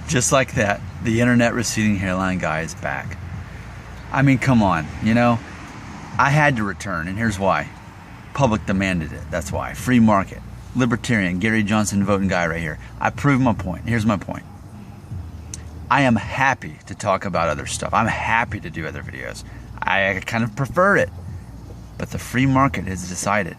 Just like that, the internet receding hairline guy is back. I mean, come on, you know, I had to return, and here's why. Public demanded it, that's why. Free market, libertarian, Gary Johnson voting guy right here. I proved my point. Here's my point. I am happy to talk about other stuff. I'm happy to do other videos. I kind of prefer it. But the free market has decided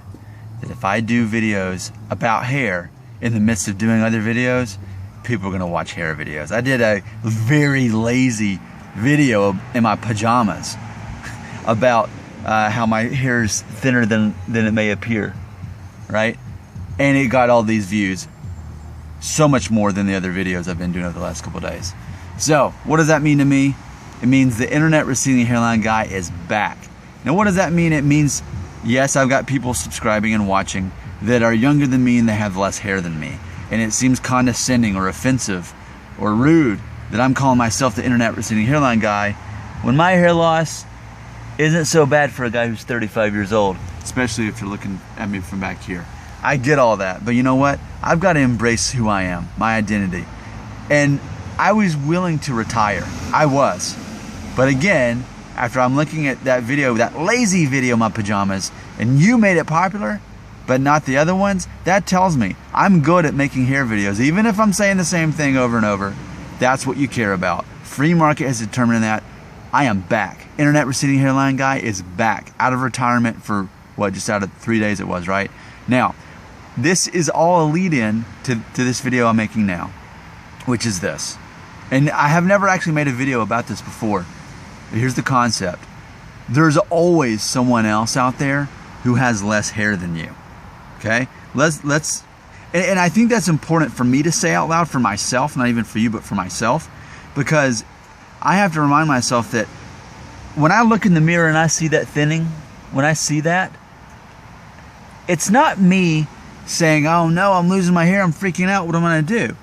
that if I do videos about hair in the midst of doing other videos, people are going to watch hair videos. I did a very lazy video in my pajamas about how my hair is thinner than it may appear, right? And it got all these views, so much more than the other videos I've been doing over the last couple of days. So what does that mean to me? It means the internet receding hairline guy is back. Now what does that mean? It means, yes, I've got people subscribing and watching that are younger than me and they have less hair than me. And it seems condescending or offensive or rude that I'm calling myself the internet receding hairline guy when my hair loss isn't so bad for a guy who's 35 years old, especially if you're looking at me from back here. I get all that, but you know what? I've got to embrace who I am, my identity. And I was willing to retire. I was. But again, after I'm looking at that video, that lazy video in my pajamas, and you made it popular, but not the other ones, that tells me I'm good at making hair videos. Even if I'm saying the same thing over and over, that's what you care about. Free market has determined that. I am back. Internet receding hairline guy is back. Out of retirement for, what, just out of 3 days it was, right? Now, this is all a lead in to this video I'm making now, which is this. And I have never actually made a video about this before. But here's the concept. There's always someone else out there who has less hair than you. Okay? And I think that's important for me to say out loud for myself, not even for you, but for myself, because I have to remind myself that when I look in the mirror and I see that thinning, when I see that, it's not me saying, oh no, I'm losing my hair, I'm freaking out, what am I going to do?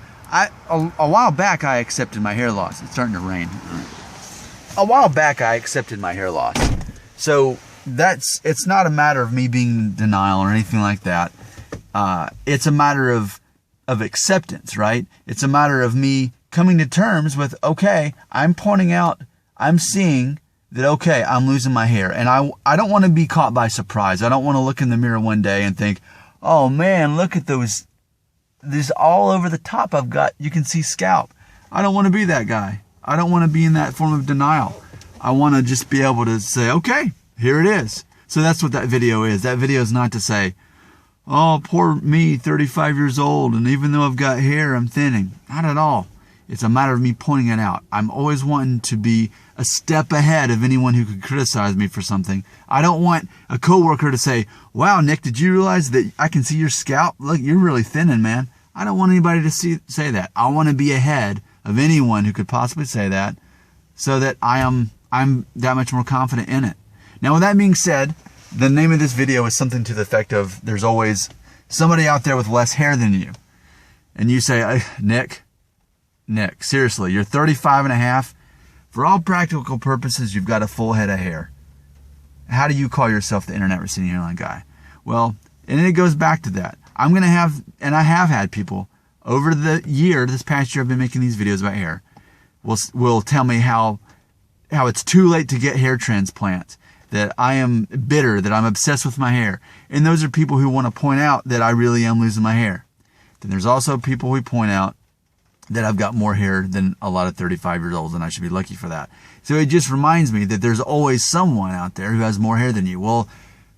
A while back I accepted my hair loss. It's starting to rain. A while back I accepted my hair loss. So it's not a matter of me being in denial or anything like that. It's a matter of acceptance, right? It's a matter of me coming to terms with, okay, I'm pointing out, I'm seeing that, okay, I'm losing my hair. And I don't want to be caught by surprise. I don't want to look in the mirror one day and think, oh man, look at those all over the top I've got. You can see scalp. I don't want to be that guy. I don't want to be in that form of denial. I want to just be able to say, okay, here it is. So that's what that video is. That video is not to say, oh, poor me, 35 years old, and even though I've got hair, I'm thinning. Not at all. It's a matter of me pointing it out. I'm always wanting to be a step ahead of anyone who could criticize me for something. I don't want a coworker to say, wow, Nick, did you realize that I can see your scalp? Look, you're really thinning, man. I don't want anybody to say that. I want to be ahead of anyone who could possibly say that so that I'm that much more confident in it. Now, with that being said, the name of this video is something to the effect of there's always somebody out there with less hair than you. And you say, Nick, seriously, you're 35 and a half. For all practical purposes, you've got a full head of hair. How do you call yourself the internet receding hairline guy? Well, and it goes back to that. I'm going to have, and I have had people over this past year I've been making these videos about hair, will tell me how it's too late to get hair transplants, that I am bitter, that I'm obsessed with my hair. And those are people who want to point out that I really am losing my hair. Then there's also people who point out that I've got more hair than a lot of 35-year-olds, and I should be lucky for that. So it just reminds me that there's always someone out there who has more hair than you. Well,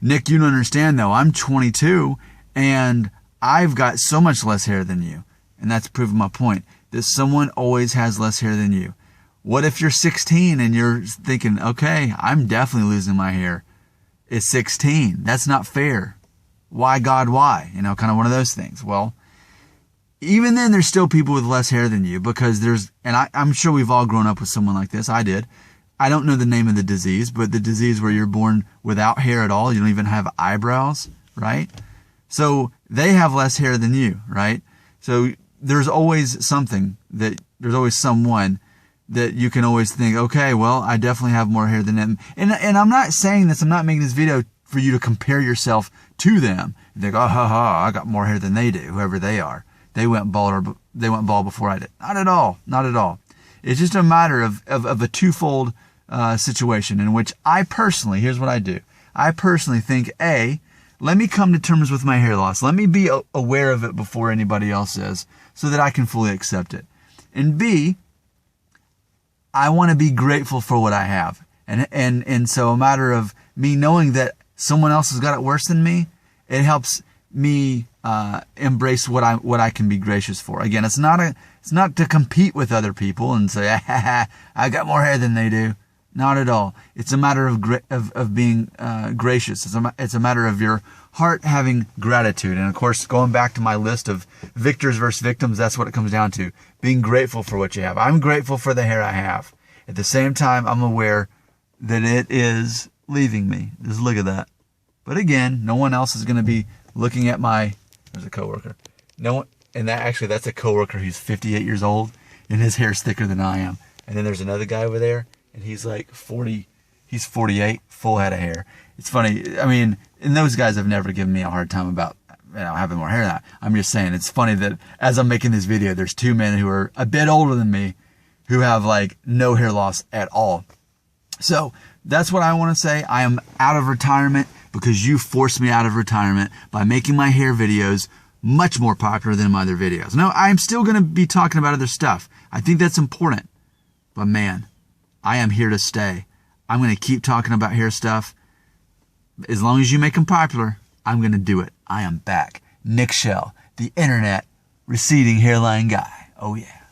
Nick, you don't understand though. I'm 22 and I've got so much less hair than you. And that's proving my point, that someone always has less hair than you. What if you're 16 and you're thinking, okay, I'm definitely losing my hair at 16. That's not fair. Why, God, why? You know, kind of one of those things. Well, even then, there's still people with less hair than you because I'm sure we've all grown up with someone like this. I did. I don't know the name of the disease, but the disease where you're born without hair at all. You don't even have eyebrows, right? So they have less hair than you, right? So there's always someone that you can always think, okay, well, I definitely have more hair than them. And I'm not saying this, I'm not making this video for you to compare yourself to them. You think, oh, ha, ha, I got more hair than they do, whoever they are. they went bald before I did. Not at all. Not at all. It's just a matter of a twofold situation in which I personally, here's what I do. I personally think, A, let me come to terms with my hair loss. Let me be aware of it before anybody else is so that I can fully accept it. And B, I want to be grateful for what I have. And so a matter of me knowing that someone else has got it worse than me, it helps me embrace what I can be gracious for. Again, it's not to compete with other people and say, I got more hair than they do. Not at all. It's a matter of being gracious. It's a matter of your heart having gratitude. And of course, going back to my list of victors versus victims, that's what it comes down to. Being grateful for what you have. I'm grateful for the hair I have. At the same time, I'm aware that it is leaving me. Just look at that. But again, no one else is going to be looking at there's a coworker. No one, and that's a coworker who's 58 years old and his hair's thicker than I am. And then there's another guy over there and he's like 40, he's 48, full head of hair. It's funny. I mean, and those guys have never given me a hard time about, having more hair than that. I'm just saying, it's funny that as I'm making this video, there's two men who are a bit older than me who have like no hair loss at all. So that's what I want to say. I am out of retirement because you forced me out of retirement by making my hair videos much more popular than my other videos. No, I'm still going to be talking about other stuff. I think that's important. But man, I am here to stay. I'm going to keep talking about hair stuff. As long as you make them popular, I'm going to do it. I am back. Nick Shell, the internet receding hairline guy. Oh yeah.